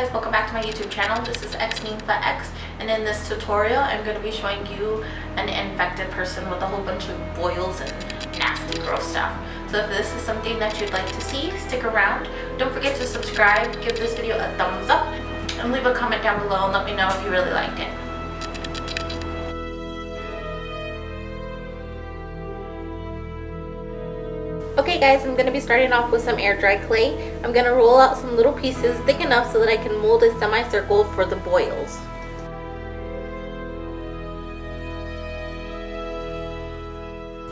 guys, welcome back to my YouTube channel. This is X, and in this tutorial I'm going to be showing you an infected person with a whole bunch of boils and nasty gross stuff. So if this is something that you'd like to see, stick around. Don't forget to subscribe, give this video a thumbs up, and leave a comment down below and let me know if you really liked it. Okay guys, I'm going to be starting off with some air dry clay. I'm going to roll out some little pieces thick enough so that I can mold a semicircle for the boils.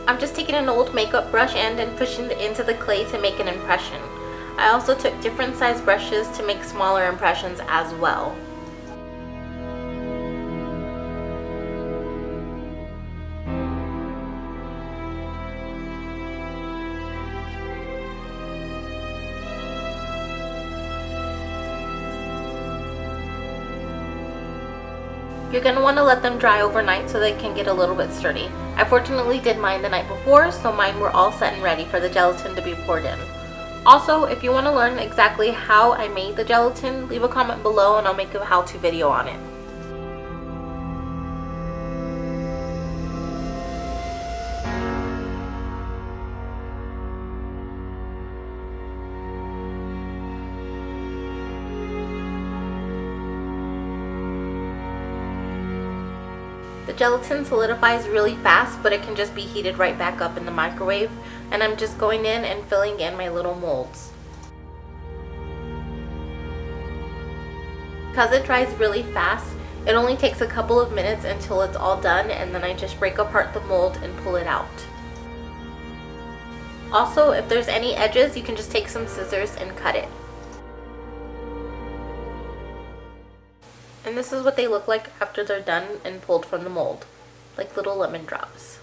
I'm just taking an old makeup brush and pushing it into the clay to make an impression. I also took different size brushes to make smaller impressions as well. You're going to want to let them dry overnight so they can get a little bit sturdy. I fortunately did mine the night before, so mine were all set and ready for the gelatin to be poured in. Also, if you want to learn exactly how I made the gelatin, leave a comment below and I'll make a how-to video on it. The gelatin solidifies really fast, but it can just be heated right back up in the microwave, and I'm just going in and filling in my little molds. Because it dries really fast, it only takes a couple of minutes until it's all done, and then I just break apart the mold and pull it out. Also, if there's any edges, you can just take some scissors and cut it. And this is what they look like after they're done and pulled from the mold, like little lemon drops.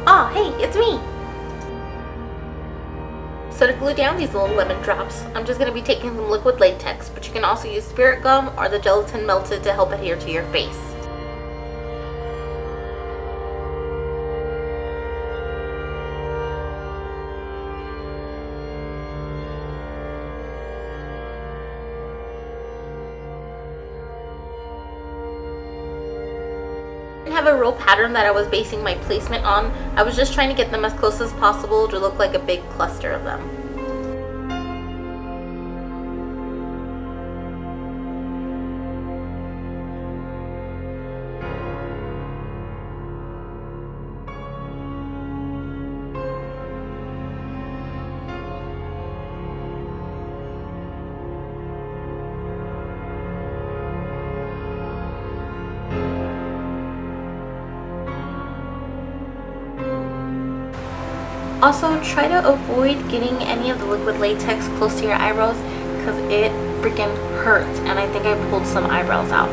Oh, hey, it's me! So to glue down these little lemon drops, I'm just going to be taking some liquid latex, but you can also use spirit gum or the gelatin melted to help adhere to your face. Have a real pattern that I was basing my placement on. I was just trying to get them as close as possible to look like a big cluster of them. Also, try to avoid getting any of the liquid latex close to your eyebrows because it freaking hurts, and I think I pulled some eyebrows out.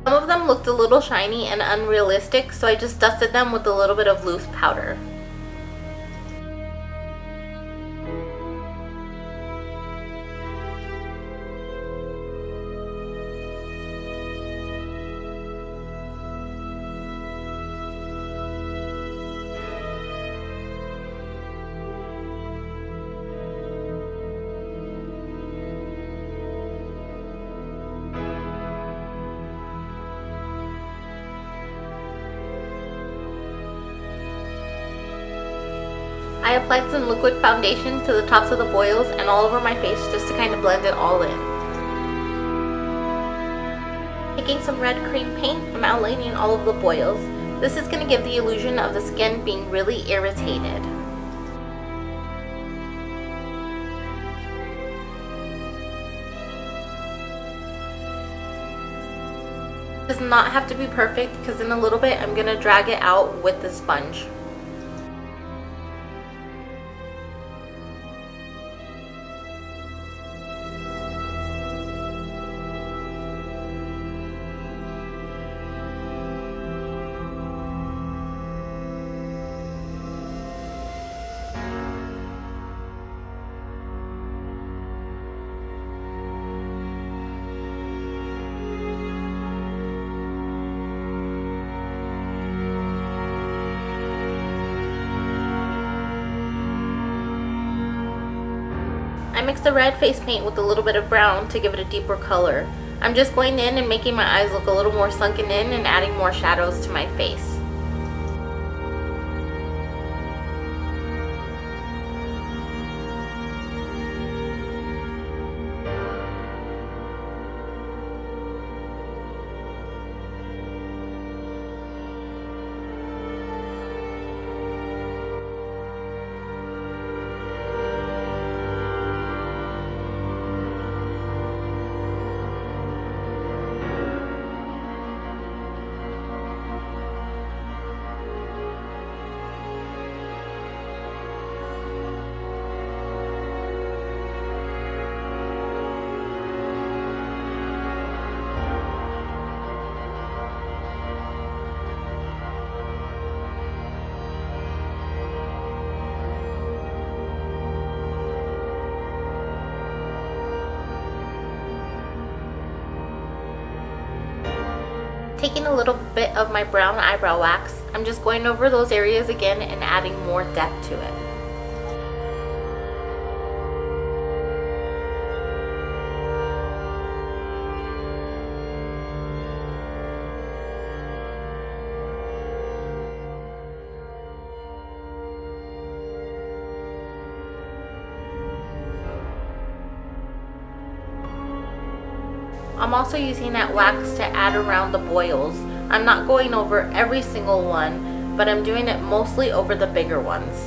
Some of them looked a little shiny and unrealistic, so I just dusted them with a little bit of loose powder. I applied some liquid foundation to the tops of the boils and all over my face just to kind of blend it all in. Taking some red cream paint, I'm outlining all of the boils. This is going to give the illusion of the skin being really irritated. It does not have to be perfect because in a little bit I'm going to drag it out with the sponge. I mixed the red face paint with a little bit of brown to give it a deeper color. I'm just going in and making my eyes look a little more sunken in and adding more shadows to my face. Taking a little bit of my brown eyebrow wax, I'm just going over those areas again and adding more depth to it. I'm also using that wax to add around the boils. I'm not going over every single one, but I'm doing it mostly over the bigger ones.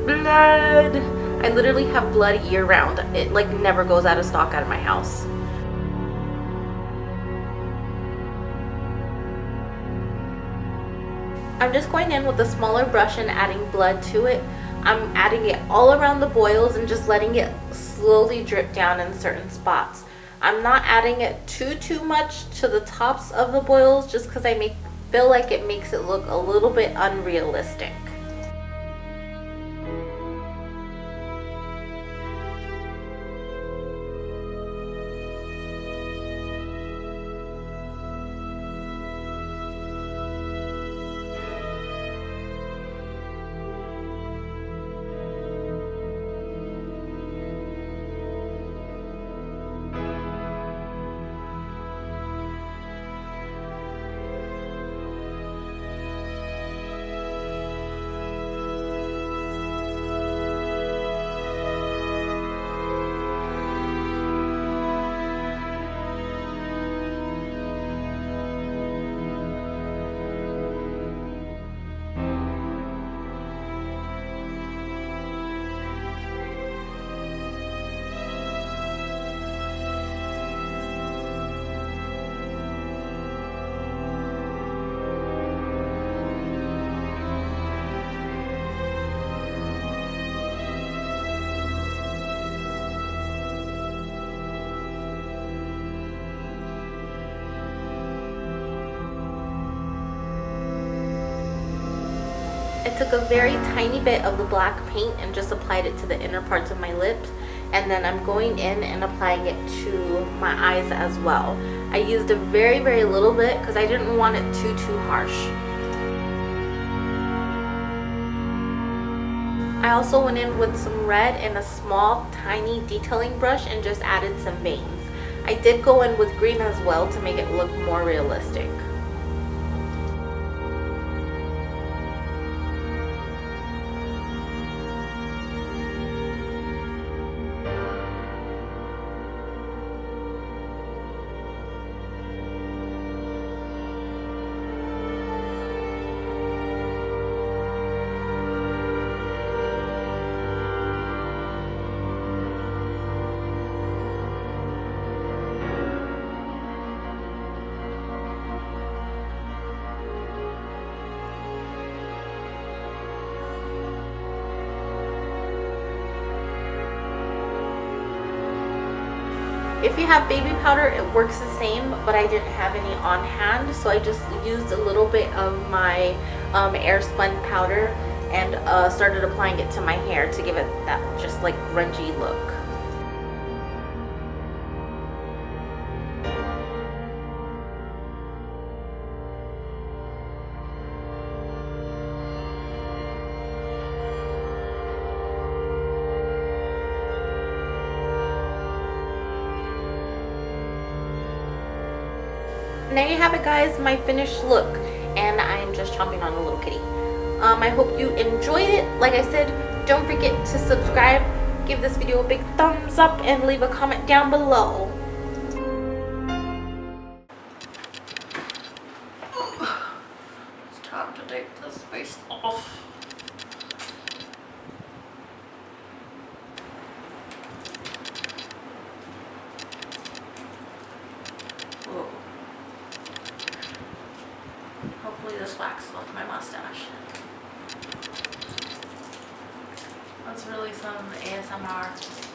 Blood! I literally have blood year round. It like never goes out of stock out of my house. I'm just going in with a smaller brush and adding blood to it. I'm adding it all around the boils and just letting it slowly drip down in certain spots. I'm not adding it too much to the tops of the boils just because I feel like it makes it look a little bit unrealistic. I took a very tiny bit of the black paint and just applied it to the inner parts of my lips, and then I'm going in and applying it to my eyes as well. I used a very, very little bit because I didn't want it too harsh. I also went in with some red and a small tiny detailing brush and just added some veins. I did go in with green as well to make it look more realistic. If you have baby powder, it works the same, but I didn't have any on hand, so I just used a little bit of my air spun powder and started applying it to my hair to give it that just like grungy look. And there you have it, guys, my finished look, and I'm just chomping on a little kitty. I hope you enjoyed it. Like I said, don't forget to subscribe, give this video a big thumbs up, and leave a comment down below. It's time to take this face off. Whoa. Hopefully this waxes off my mustache. That's really some ASMR.